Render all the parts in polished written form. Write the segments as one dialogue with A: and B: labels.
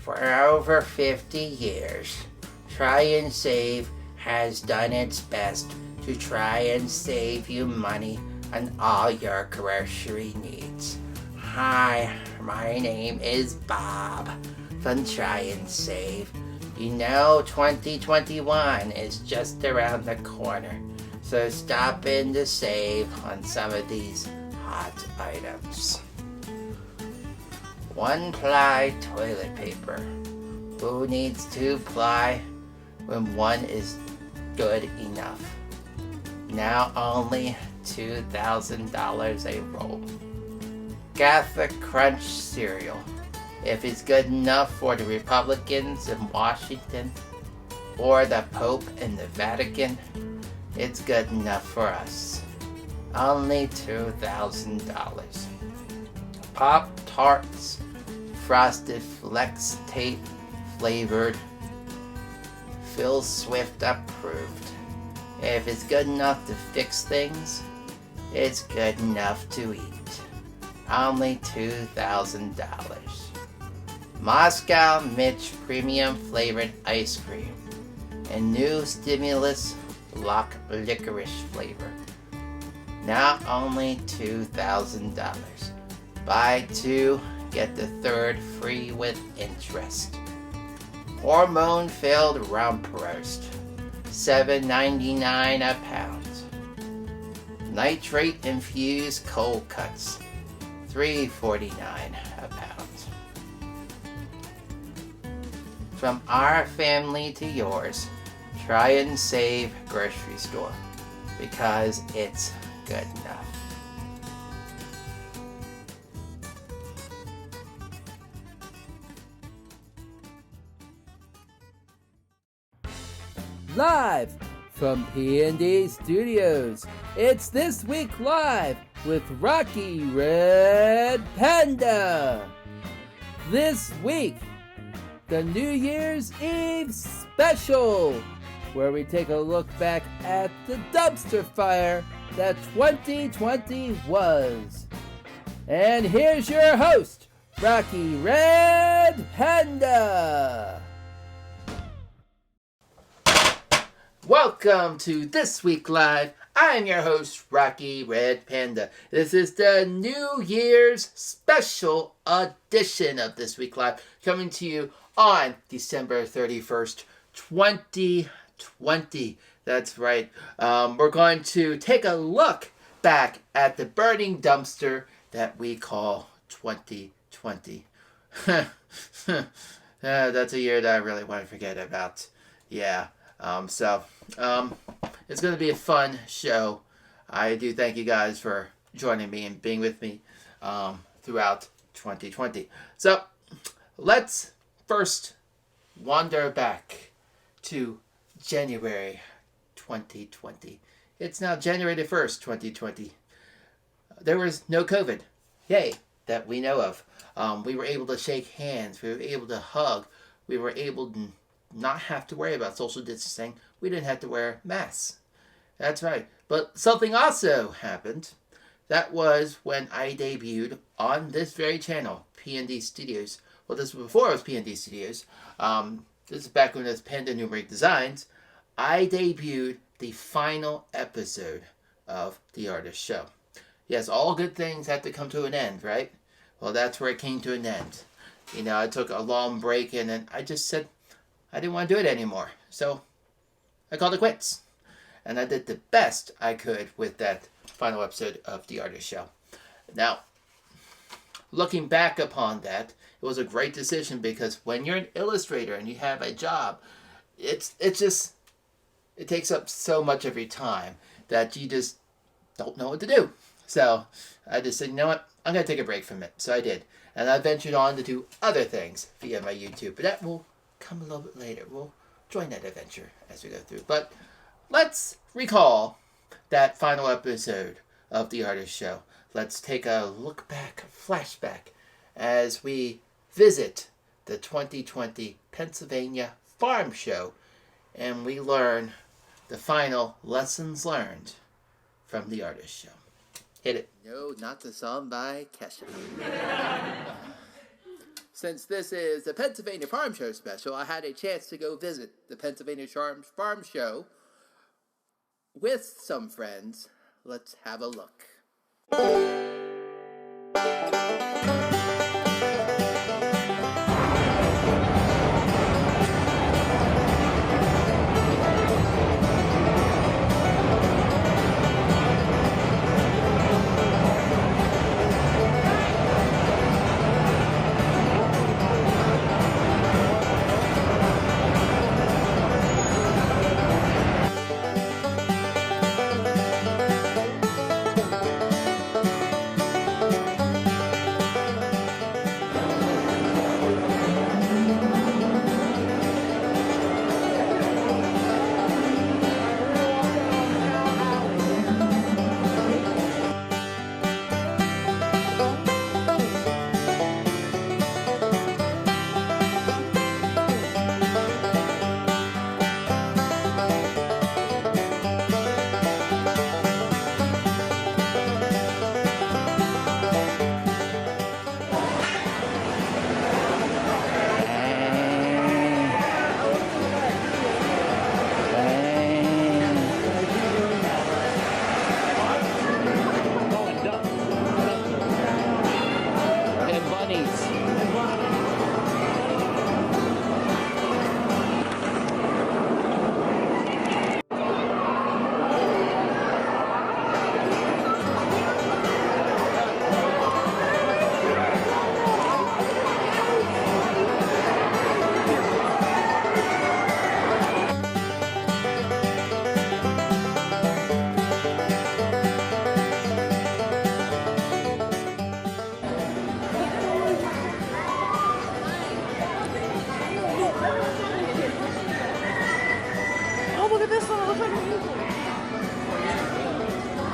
A: For over 50 years, Try and Save has done its best to try and save you money on all your grocery needs. Hi, my name is Bob from Try and Save. You know 2021 is just around the corner, so stop in to save on some of these hot items. 1-ply toilet paper. Who needs 2-ply when one is good enough? Now only $2,000 a roll. Gothic Crunch cereal. If it's good enough for the Republicans in Washington or the Pope in the Vatican, it's good enough for us. Only $2,000. Pop-Tarts, Frosted Flex Tape flavored, Phil Swift approved. If it's good enough to fix things, it's good enough to eat. Only $2,000. Moscow Mitch Premium Flavored Ice Cream and new Stimulus Lock Licorice Flavor. Now only $2,000. Buy 2, get the 3rd free with interest. Hormone-filled rump roast, $7.99 a pound. Nitrate-infused cold cuts, $3.49 a pound. From our family to yours, Try and Save grocery store, because it's good enough.
B: Live from P&D Studios, it's This Week Live with Rocky Red Panda. This week, the New Year's Eve special, where we take a look back at the dumpster fire that 2020 was. And here's your host, Rocky Red Panda.
A: Welcome to This Week Live. I'm your host, Rocky Red Panda. This is the New Year's special edition of This Week Live, coming to you on December 31st, 2020. That's right. We're going to take a look back at the burning dumpster that we call 2020. That's a year that I really want to forget about. Yeah. It's going to be a fun show. I do thank you guys for joining me and being with me throughout 2020. So, let's first wander back to January 2020. It's now January the 1st, 2020. There was no COVID. Yay, that we know of. We were able to shake hands. We were able to hug. We were able to not have to worry about social distancing. We didn't have to wear masks. That's right. But something also happened. That was when I debuted on this very channel, P&D Studios. Well, this was before it was P&D Studios. This is back when it was Panda Numeric Designs. I debuted the final episode of The Artist Show. Yes, all good things have to come to an end, right? Well, that's where it came to an end. You know, I took a long break and then I just said I didn't want to do it anymore. So I called it quits. And I did the best I could with that final episode of The Artist Show. Now, looking back upon that, it was a great decision because when you're an illustrator and you have a job, it takes up so much of your time that you just don't know what to do. So I just said, you know what, I'm going to take a break from it. So I did. And I ventured on to do other things via my YouTube. But that will come a little bit later. We'll join that adventure as we go through. But let's recall that final episode of The Artist Show. Let's take a look back, a flashback, as we visit the 2020 Pennsylvania Farm Show and we learn the final lessons learned from The Artist Show. Hit it. No, not the song by Kesha.
B: since this is the Pennsylvania Farm Show special, I had a chance to go visit the Pennsylvania Farm Show with some friends. Let's have a look.
C: Look at this one. It looks like a music.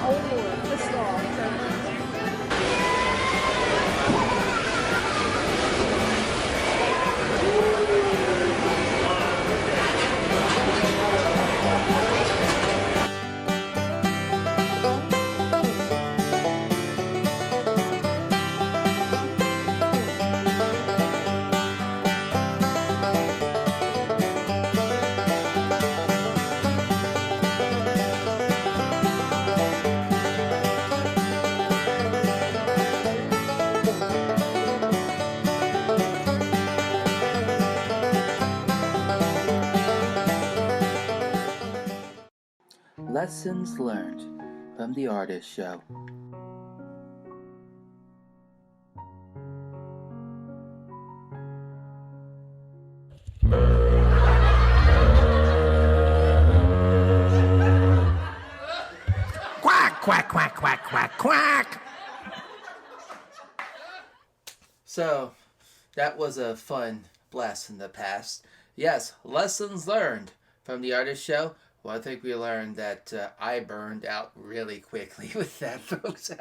C: Oh, this dog.
B: Lessons learned from the Artist Show.
D: Quack, quack, quack, quack, quack, quack.
A: So, that was a fun blast in the past. Yes, lessons learned from the Artist Show. Well, I think we learned that I burned out really quickly with that, folks.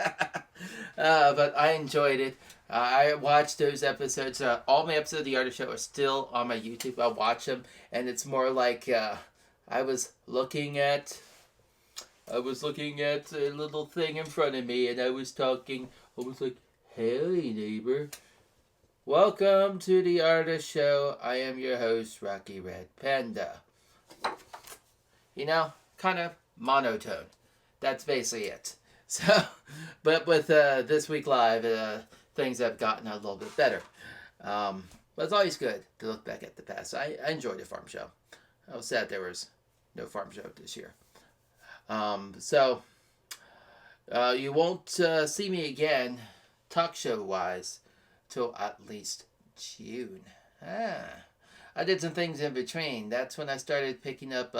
A: But I enjoyed it. I watched those episodes. All my episodes of the Artist Show are still on my YouTube. I watch them, and it's more like I was looking at a little thing in front of me, and I was talking. I was like, "Hey, neighbor. Welcome to the Artist Show. I am your host, Rocky Red Panda." You know, kind of monotone. That's basically it. So, but with this week live, things have gotten a little bit better. But it's always good to look back at the past. I enjoyed the farm show. I was sad there was no farm show this year. So, you won't see me again, talk show wise, till at least June. I did some things in between. That's when I started picking up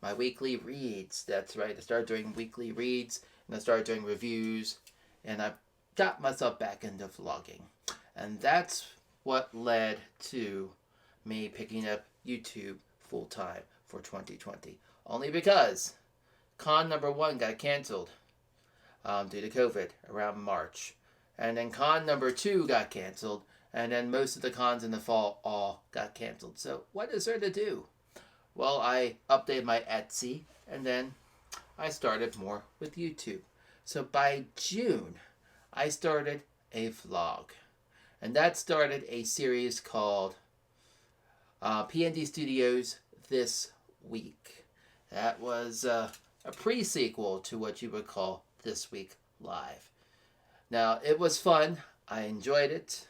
A: my weekly reads. That's right. I started doing weekly reads, and I started doing reviews, and I got myself back into vlogging. And that's what led to me picking up YouTube full time for 2020. Only because con number 1 got canceled due to COVID around March. And then con number 2 got canceled. And then most of the cons in the fall all got canceled. So what is there to do? Well, I updated my Etsy, and then I started more with YouTube. So by June, I started a vlog. and that started a series called PND Studios This Week. That was a pre-sequel to what you would call This Week Live. Now, it was fun. I enjoyed it.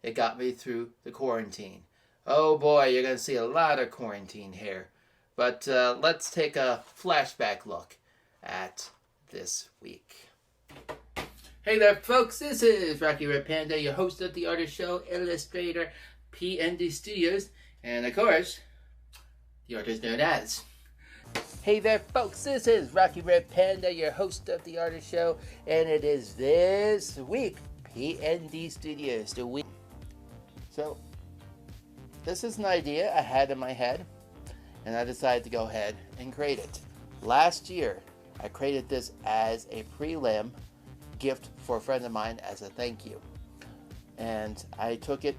A: It got me through the quarantine. Oh boy, you're going to see a lot of quarantine here. But let's take a flashback look at this week. Hey there, folks. This is Rocky Red Panda, your host of The Artist Show, illustrator, PND Studios, and of course, the artist known as. Hey there, folks. This is Rocky Red Panda, your host of The Artist Show, and it is this week, PND Studios, the week. So, this is an idea I had in my head, and I decided to go ahead and create it. Last year, I created this as a prelim gift for a friend of mine as a thank you. And I took it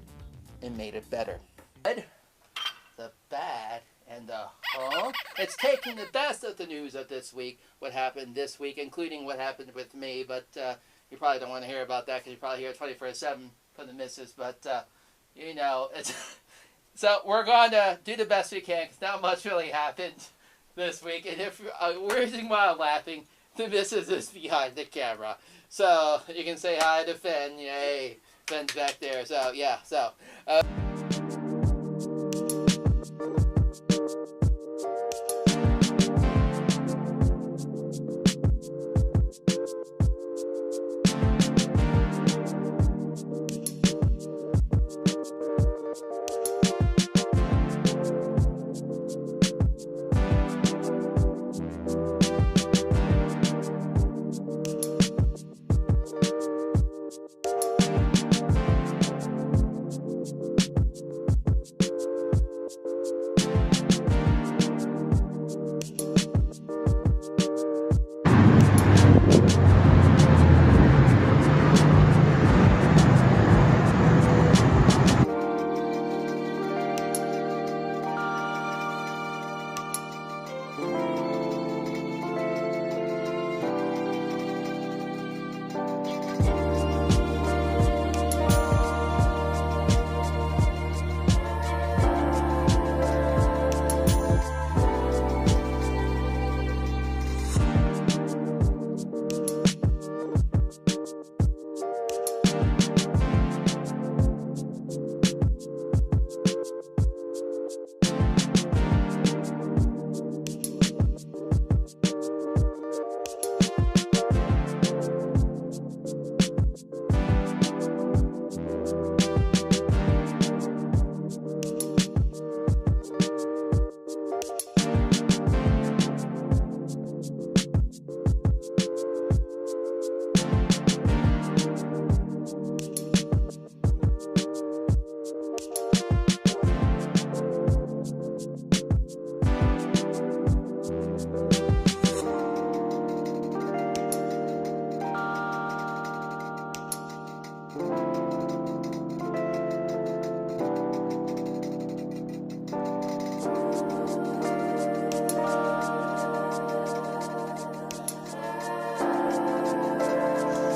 A: and made it better. The bad and the it's taking the best of the news of this week, what happened this week, including what happened with me, but you probably don't want to hear about that because you probably hear 24/7 from the missus, but you know, it's so we're going to do the best we can because not much really happened this week, and if reason why I'm laughing, the missus is behind the camera. So, you can say hi to Finn. Yay. Finn's back there. So, yeah. So,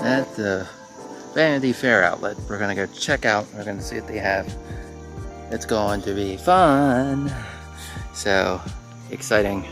A: at the Vanity Fair outlet, we're going to go check out. We're going to see what they have. It's going to be fun. So, exciting.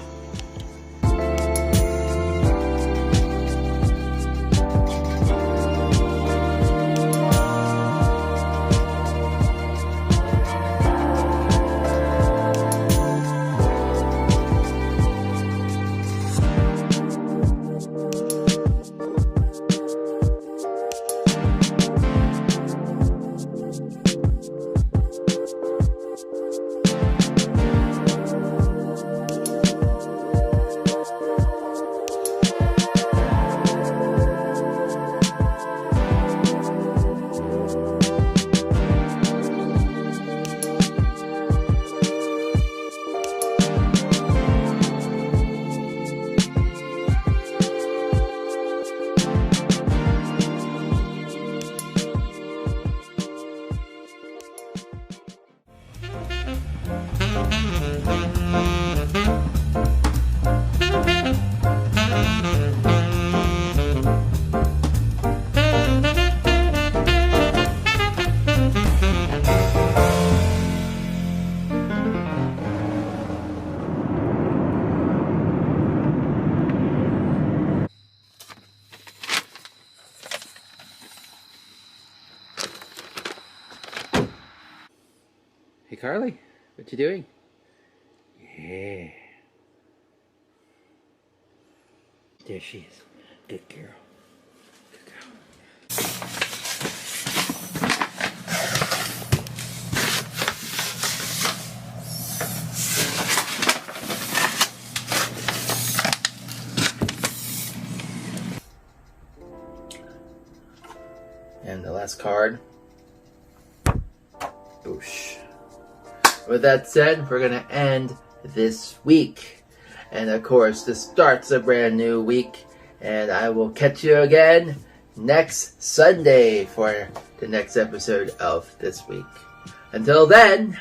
B: Hey, Carly, what you doing? Yeah. There she is. Good girl. Good girl.
A: And the last card. Boosh. With that said, we're going to end this week. And of course, this starts a brand new week. And I will catch you again next Sunday for the next episode of this week. Until then,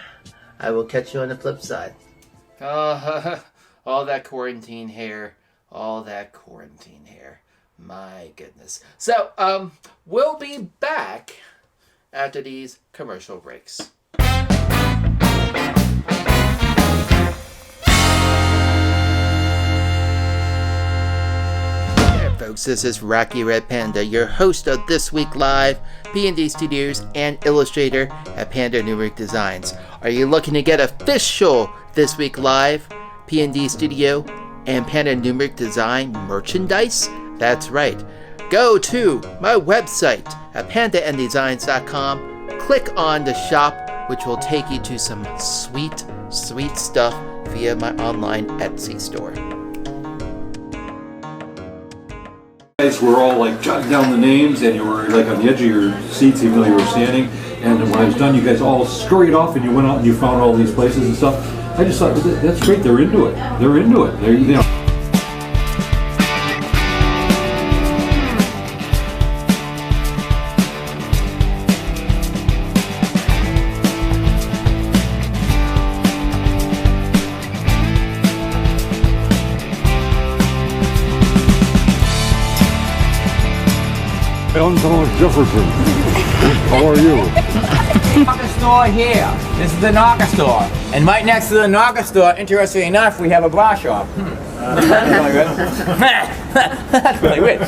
A: I will catch you on the flip side. All that quarantine hair. All that quarantine hair. My goodness. So, we'll be back after these commercial breaks. Hey folks, this is Rocky Red Panda, your host of This Week Live, P&D Studios, and illustrator at Panda Numeric Designs. Are you looking to get official This Week Live, P&D Studio, and Panda Numeric Design merchandise? That's right. Go to my website at pandandesigns.com, click on the shop, which will take you to some sweet, sweet stuff via my online Etsy store.
E: You guys were all like jotting down the names, and you were like on the edge of your seats even though you were standing, and when I was done you guys all scurried off and you went out and you found all these places and stuff. I just thought, that's great, they're into it. They're into it. They're, you know.
F: I'm Thomas Jefferson. How are you?
G: Naga store here. This is the Naga store. And right next to the Naga store, interestingly enough, we have a bra shop. That's really weird. That's really weird.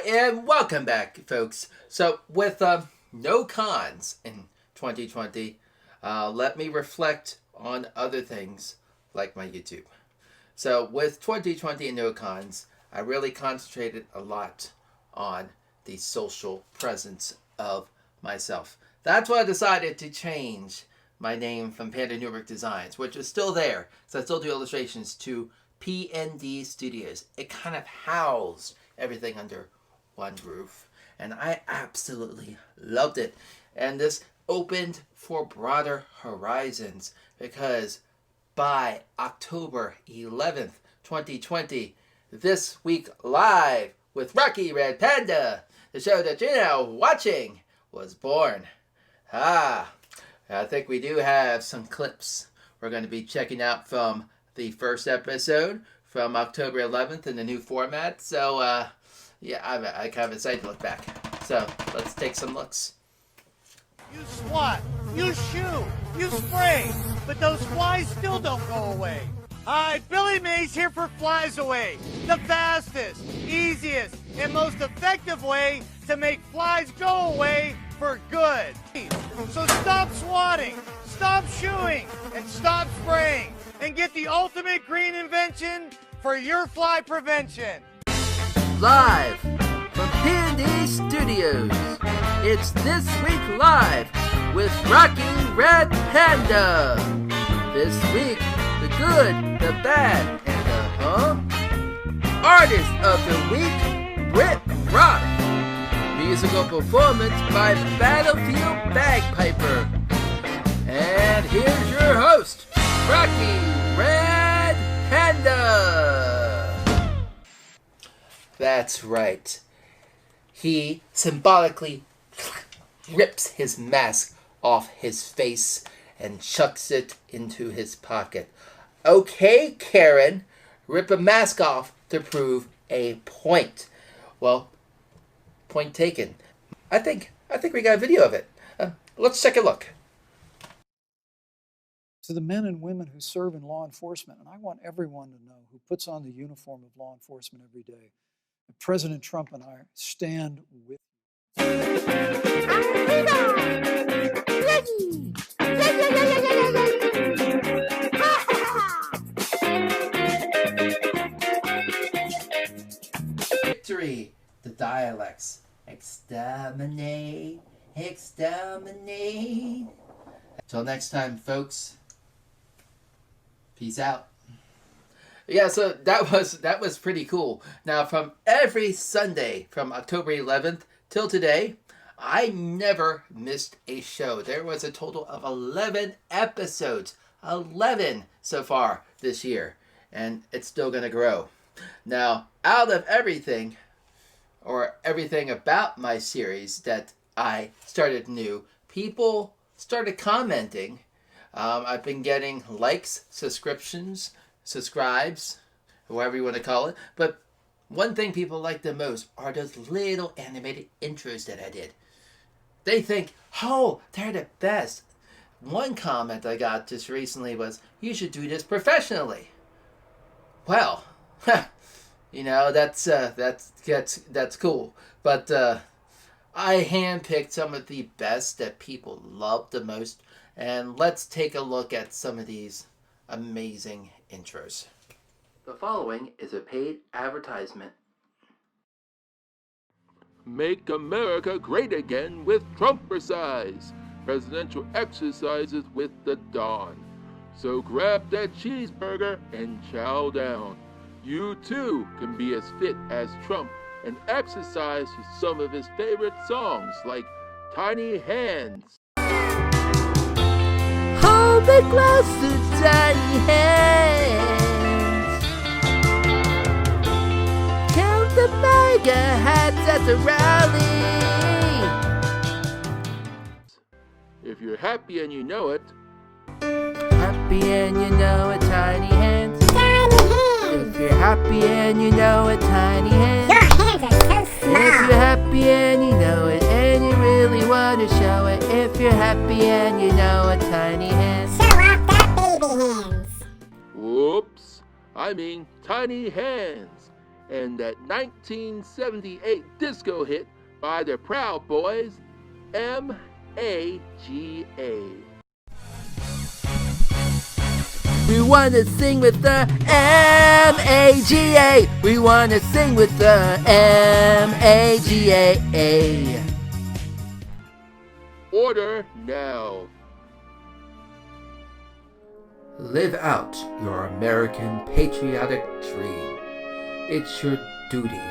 A: And welcome back, folks. So, with no cons in 2020, let me reflect on other things like my YouTube. So, with 2020 and no cons, I really concentrated a lot on the social presence of myself. That's why I decided to change my name from Panda Numeric Designs, which is still there, so I still do illustrations, to P&D Studios. It kind of housed everything under one roof, and I absolutely loved it. And this opened for broader horizons, because by October 11th, 2020, This Week Live with Rocky Red Panda, the show that you're now watching, was born. I think we do have some clips we're going to be checking out from the first episode from October 11th in the new format. So, yeah, I'm kind of excited to look back. So, let's take some looks.
H: You swat, you shoot, you spray, but those flies still don't go away. Hi, Billy Mays here for Flies Away, the fastest, easiest, and most effective way to make flies go away for good. So stop swatting, stop shooing, and stop spraying, and get the ultimate green invention for your fly prevention.
A: Live from P&D Studios, it's This Week Live with Rocky Red Panda. This week, the
B: good, the bad, and the Artist of the Week, Brit Rock. Musical performance by the Battlefield Bagpiper. And here's your host, Rocky Red Panda.
A: That's right. He symbolically rips his mask off his face and chucks it into his pocket. Okay, Karen, rip a mask off to prove a point. Well, point taken. I think we got a video of it. Let's take a look.
I: To the men and women who serve in law enforcement, and I want everyone to know who puts on the uniform of law enforcement every day, that President Trump and I stand with
A: Victory, the dialects. Exterminate, exterminate. Till next time, folks. Peace out. Yeah, so that was pretty cool. Now, from every Sunday from October 11th till today, I never missed a show. There was a total of 11 episodes. 11 so far this year. And it's still going to grow. Now, out of everything, or everything about my series that I started new, people started commenting. I've been getting likes, subscriptions, subscribes, whatever you want to call it. But one thing people like the most are those little animated intros that I did. They think, oh, they're the best. One comment I got just recently was, you should do this professionally. Well, you know, that's cool. But I handpicked some of the best that people love the most. And let's take a look at some of these amazing intros. The following is a paid advertisement.
J: Make America great again with Trumpercise. Presidential exercises with the dawn. So grab that cheeseburger and chow down. You too can be as fit as Trump and exercise to some of his favorite songs like Tiny Hands.
B: Hold it close to tiny hands. Count the mega hats at the rally.
J: If you're happy and you know it,
B: Happy and you know it, tiny hands. If you're happy and you know it, tiny hands.
K: Your hands are so small.
B: If you're happy and you know it, and you really want to show it. If you're happy and you know it, tiny hands.
K: Show off that baby hands.
J: whoops, I mean Tiny Hands, and that 1978 disco hit by the Proud Boys, M-A-G-A.
B: We wanna sing with the M-A-G-A. We wanna sing with the M-A-G-A.
J: Order now.
A: Live out your American patriotic dream. It's your duty.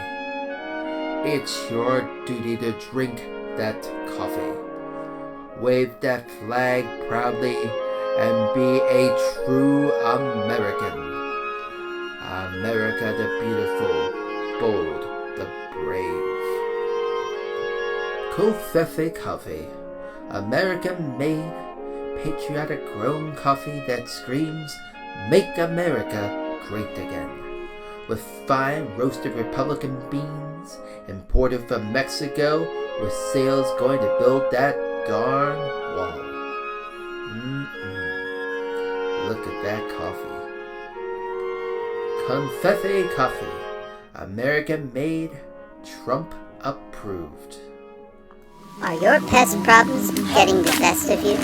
A: It's your duty to drink that coffee. Wave that flag proudly and be a true American. America the beautiful, bold, the brave. Covfefe Coffee, American made, patriotic grown coffee that screams, make America great again. With fine roasted Republican beans, imported from Mexico, with sales going to build that darn wall. Look at that coffee. Covfefe Coffee, American made, Trump approved.
K: Are your pest problems getting the best of you?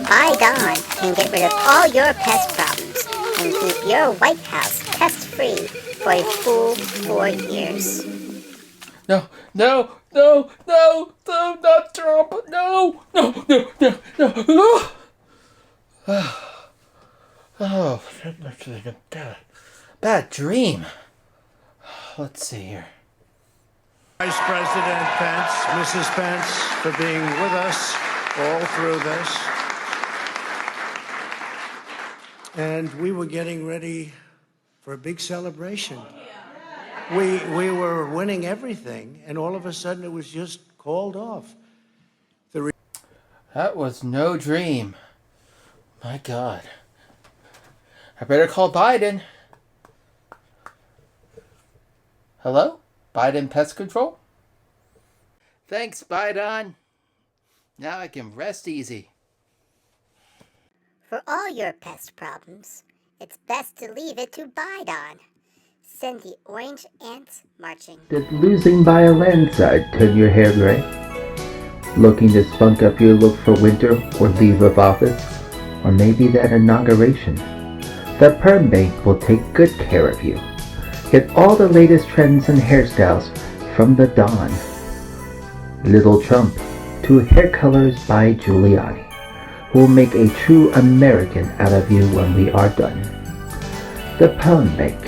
K: Buy Dawn can get rid of all your pest problems and keep your White House pest-free for a full 4 years.
A: No, not Trump. No. Oh, that must have been a bad dream. Let's see here.
L: Vice President Pence, Mrs. Pence, for being with us all through this. And we were getting ready for a big celebration. We were winning everything, and all of a sudden it was just called off.
A: That was no dream. My God. I better call Biden. Hello? Biden Pest Control? Thanks, Biden. Now I can rest easy.
K: For all your pest problems, it's best to leave it to Biden. Send the orange ants marching.
M: Did losing by a landslide turn your hair gray? Looking to spunk up your look for winter or leave of office? Or maybe that inauguration? The Perm Bank will take good care of you. Get all the latest trends and hairstyles from the Dawn. Little Trump to hair colors by Giuliani, who will make a true American out of you when we are done. The Perm Bank,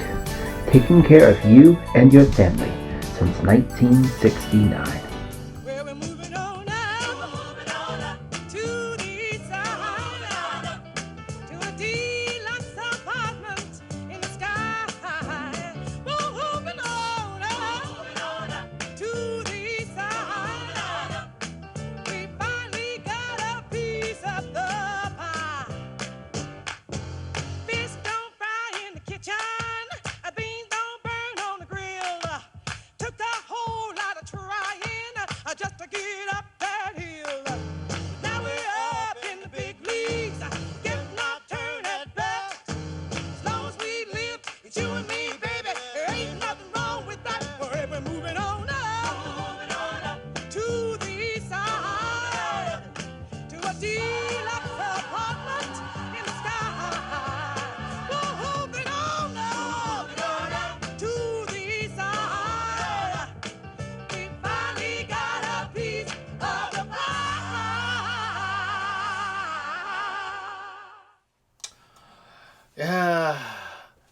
M: taking care of you and your family since 1969.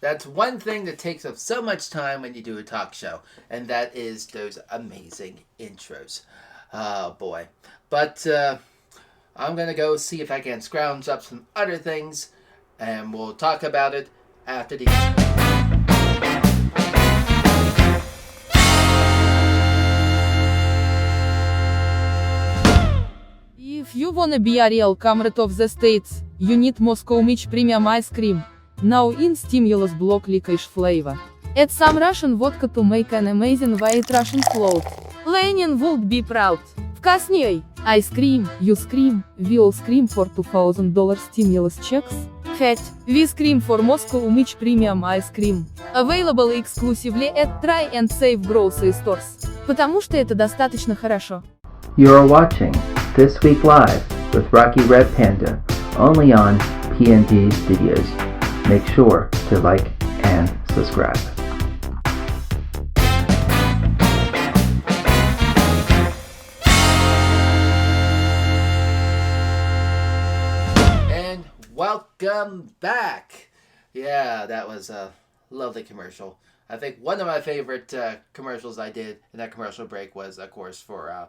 A: That's one thing that takes up so much time when you do a talk show, and that is those amazing intros. Oh boy. But I'm going to go see if I can scrounge up some other things, and we'll talk about it after the...
C: If you wanna be a real comrade of the states, you need Moscow Mich Premium Ice Cream. Now in stimulus block licorice flavor. Add some Russian vodka to make an amazing white Russian float. Lenin would be proud. Вкусней! Ice cream, you scream, we all scream for $2,000 stimulus checks. Hat, we scream for Moscow Mich Premium Ice Cream. Available exclusively at Try and Save grocery stores. Потому что это достаточно хорошо.
M: You are watching This Week Live with Rocky Red Panda, only on PND Studios. Make sure to like and subscribe.
A: And welcome back. Yeah, that was a lovely commercial. I think one of my favorite commercials I did in that commercial break was, of course, for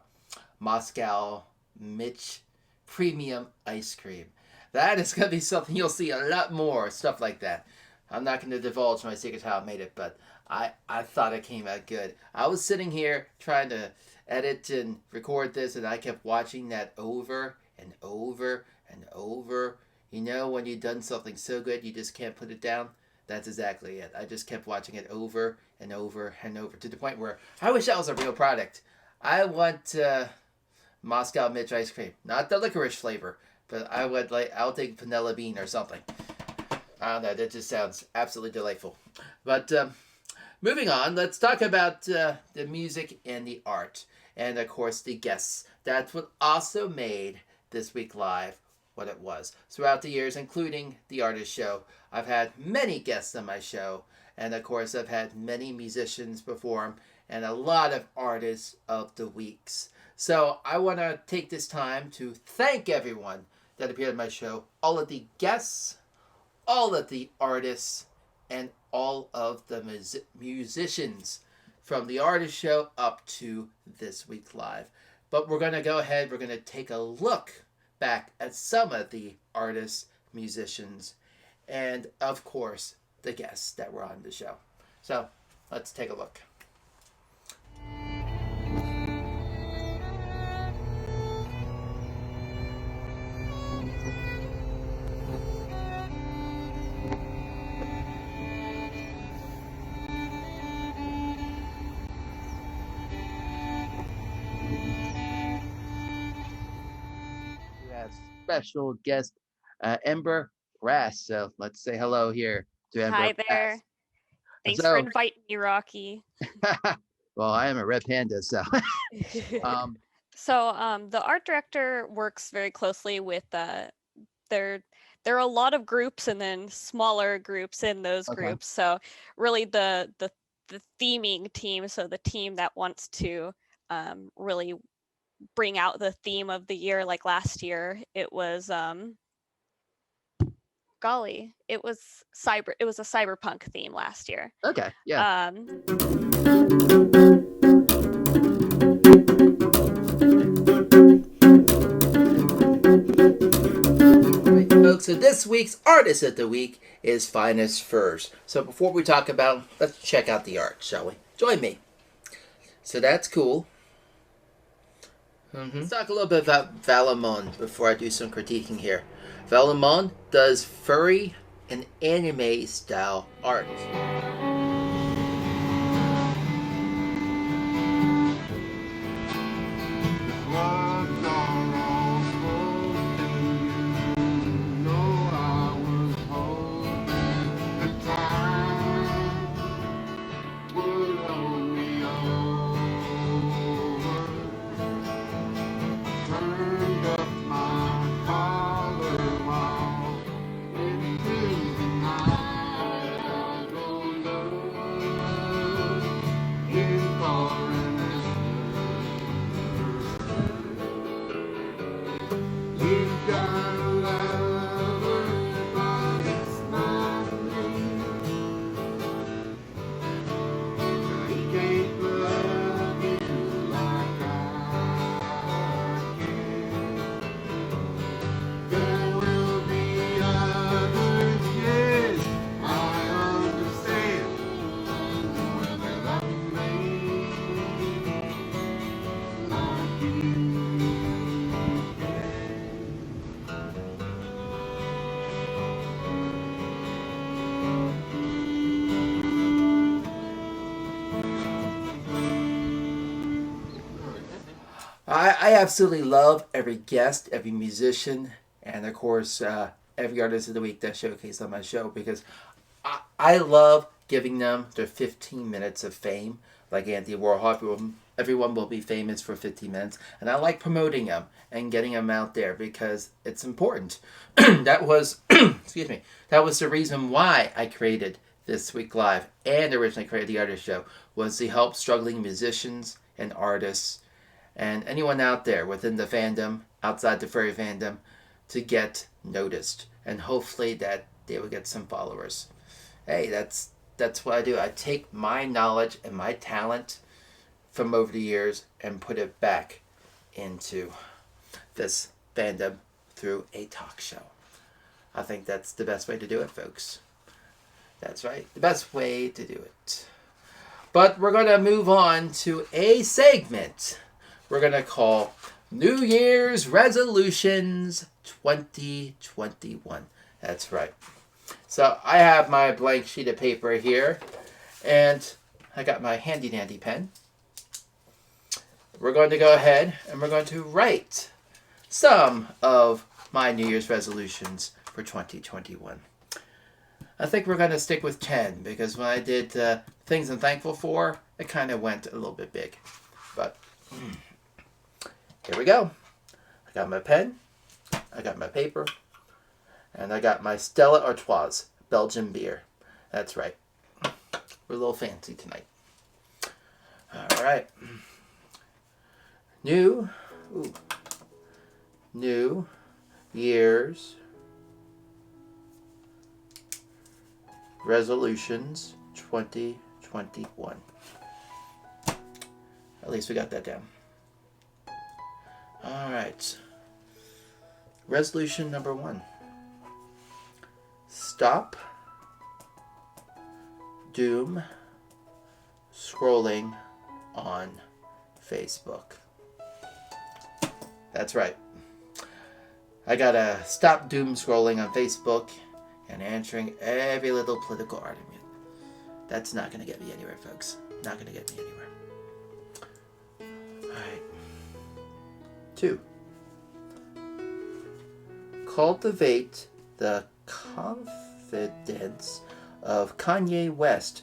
A: Moscow Mich Premium Ice Cream. That is going to be something you'll see a lot more, stuff like that. I'm not going to divulge my secret how I made it, but I thought it came out good. I was sitting here trying to edit and record this, and I kept watching that over and over and over. You know, when you've done something so good, you just can't put it down? That's exactly it. I just kept watching it over and over and over to the point where I wish that was a real product. I want Moscow Mich ice cream, not the licorice flavor. But I'll take vanilla bean or something. I don't know, that just sounds absolutely delightful. But moving on, let's talk about the music and the art. And of course, the guests. That's what also made This Week Live what it was. Throughout the years, including the artist show, I've had many guests on my show. And of course, I've had many musicians perform and a lot of artists of the weeks. So I want to take this time to thank everyone that appeared on my show, all of the guests, all of the artists and all of the musicians from the artist show up to this week live. But we're going to go ahead, we're going to take a look back at some of the artists, musicians, and of course, the guests that were on the show. So let's take a look. Special guest Ember Brass. So let's say hello here to Ember.
N: Hi
A: Brass.
N: there. Thanks for inviting me, Rocky.
A: Well, I am a red panda, so.
N: The art director works very closely with there are a lot of groups and then smaller groups in those groups. So really the theming team, so the team that wants to really bring out the theme of the year, like last year it was it was a cyberpunk theme last year.
A: Okay, yeah. Right, folks, so this week's Artist of the Week is Finest Furs. So before we talk about, let's check out the art, shall we? Join me. So that's cool. Let's talk a little bit about Valamon before I do some critiquing here. Valamon does furry and anime style art. I absolutely love every guest, every musician, and of course every artist of the week that's showcased on my show, because I love giving them their 15 minutes of fame. Like Anthony Warhol, everyone will be famous for 15 minutes, and I like promoting them and getting them out there because it's important. That was, excuse me, that was the reason why I created This Week Live and originally created the Artist Show, was to help struggling musicians and artists and anyone out there within the fandom, outside the furry fandom, to get noticed, and hopefully that they will get some followers. Hey, that's what I do. I take my knowledge and my talent from over the years and put it back into this fandom through a talk show. I think that's the best way to do it, folks. That's right, the best way to do it. But we're going to move on to a segment we're going to call New Year's Resolutions 2021. That's right. So I have my blank sheet of paper here, and I got my handy dandy pen. We're going to go ahead and we're going to write some of my New Year's resolutions for 2021. I think we're going to stick with 10, because when I did things I'm thankful for, it kind of went a little bit big. But here we go. I got my pen, I got my paper, and I got my Stella Artois Belgian beer. That's right. We're a little fancy tonight. All right. New Year's Resolutions 2021. At least we got that down. All right. Resolution number 1. Stop doom scrolling on Facebook. That's right. I gotta stop doom scrolling on Facebook and answering every little political argument. That's not gonna get me anywhere, folks. Not gonna get me anywhere. Alright. 2. Cultivate the confidence of Kanye West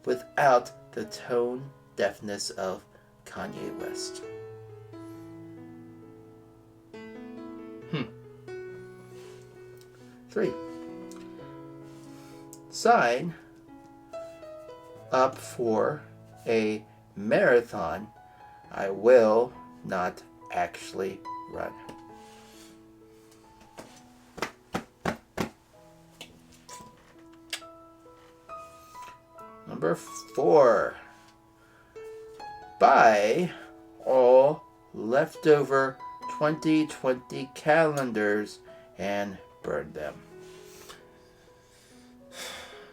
A: without the tone deafness of Kanye West. 3. Sign up for a marathon I will not actually run. Number 4. Buy all leftover 2020 calendars and burn them.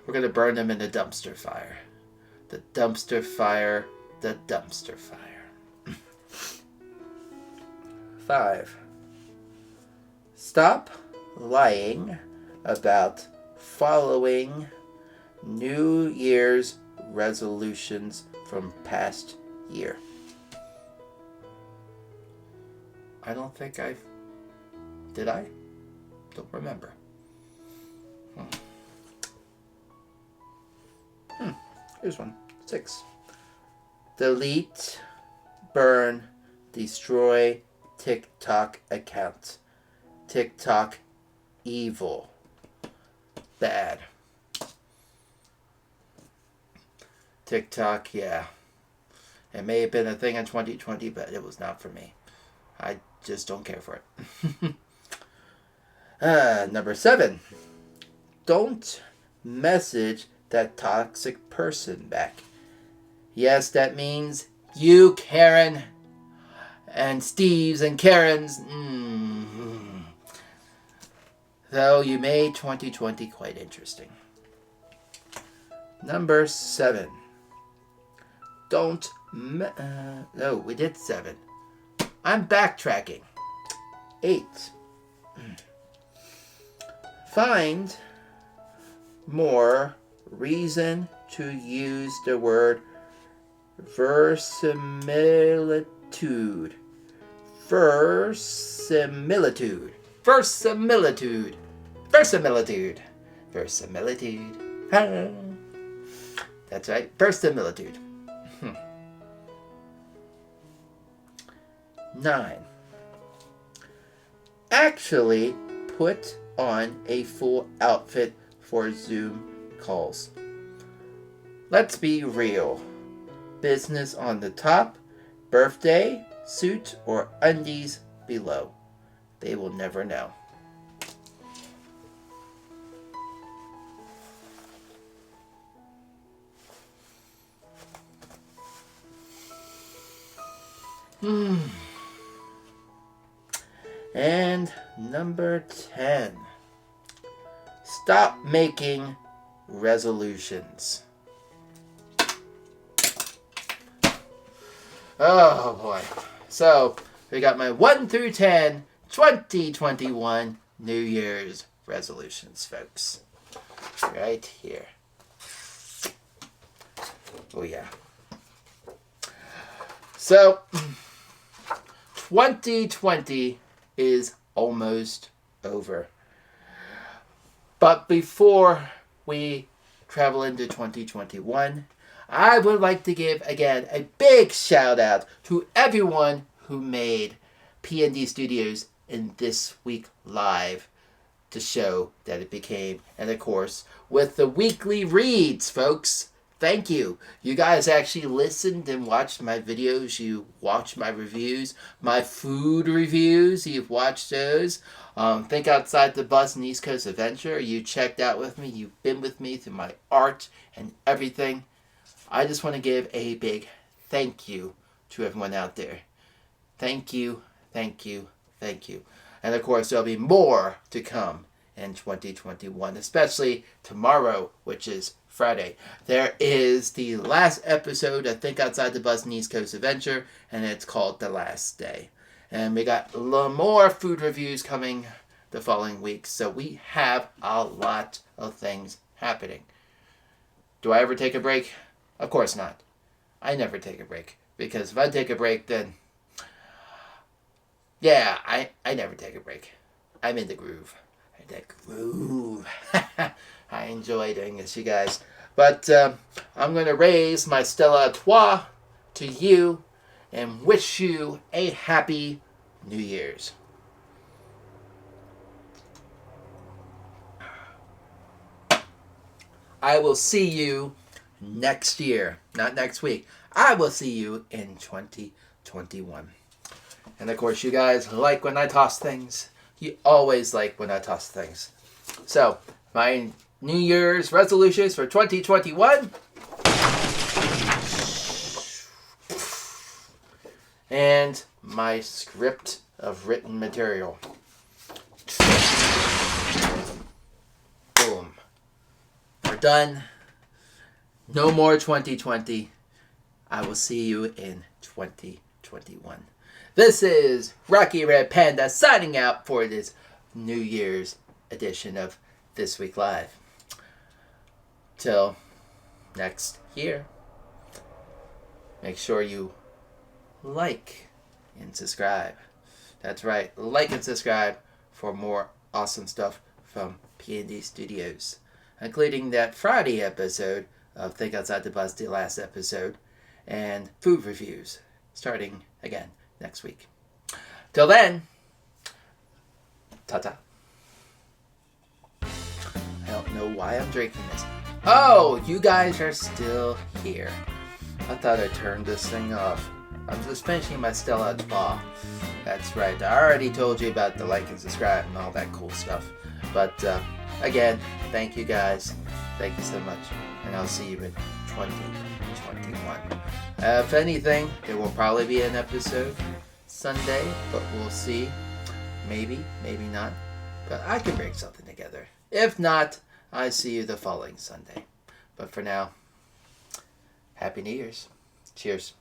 A: We're going to burn them in the dumpster fire. The dumpster fire, the dumpster fire. 5. Stop lying about following New Year's resolutions from past year. I don't think did I? Don't remember. Here's one. 6. Delete, burn, destroy TikTok account. TikTok evil. Bad. TikTok, yeah. It may have been a thing in 2020, but it was not for me. I just don't care for it. Number 7. Don't message that toxic person back. Yes, that means you, Karen, and Steve's and Karen's. Though you made 2020 quite interesting. Number 7. Don't... no, we did 7. I'm backtracking. 8. Find more reason to use the word verisimilitude. Verisimilitude. Verisimilitude. Verisimilitude. Verisimilitude. That's right. Verisimilitude. 9. Actually put on a full outfit for Zoom calls. Let's be real. Business on the top, birthday, suit, or undies below. They will never know. And number 10. Stop making resolutions. Oh boy. So, we got my 1 through 10 2021 New Year's resolutions, folks. Right here. Oh yeah. So, 2020 is almost over. But before we travel into 2021, I would like to give, again, a big shout out to everyone who made P&D Studios in This Week Live to show that it became, and of course, with the weekly reads, folks. thank you. You guys actually listened and watched my videos. You watched my reviews, my food reviews. You've watched those. Think Outside the Bus and East Coast Adventure. You checked out with me. You've been with me through my art and everything. I just want to give a big thank you to everyone out there. Thank you, thank you, thank you. And of course, there'll be more to come in 2021, especially tomorrow, which is Friday. There is the last episode of Think Outside the Bus and East Coast Adventure, and it's called The Last Day. And we got more food reviews coming the following week, so we have a lot of things happening. Do I ever take a break? Of course not. I never take a break, because if I take a break, then yeah, I never take a break. I'm in the groove. I enjoy doing this, you guys. But I'm going to raise my Stella Artois to you and wish you a happy New Year's. I will see you next year. Not next week. I will see you in 2021. And of course, you guys like when I toss things. You always like when I toss things. So, my New Year's resolutions for 2021. And my script of written material. Boom. We're done. No more 2020. I will see you in 2021. This is Rocky Red Panda signing out for this New Year's edition of This Week Live. Till next year, make sure you like and subscribe. That's right, like and subscribe for more awesome stuff from P&D Studios, including that Friday episode of Think Outside the Bus, the last episode, and food reviews starting again next week. Till then, ta-ta. I don't know why I'm drinking this. Oh, you guys are still here. I thought I turned this thing off. I'm just finishing my Stella Artois. That's right. I already told you about the like and subscribe and all that cool stuff. But again, thank you guys. Thank you so much. And I'll see you in 2021. If anything, there will probably be an episode Sunday, but we'll see. Maybe, maybe not. But I can bring something together. If not, I see you the following Sunday. But for now, Happy New Year's. Cheers.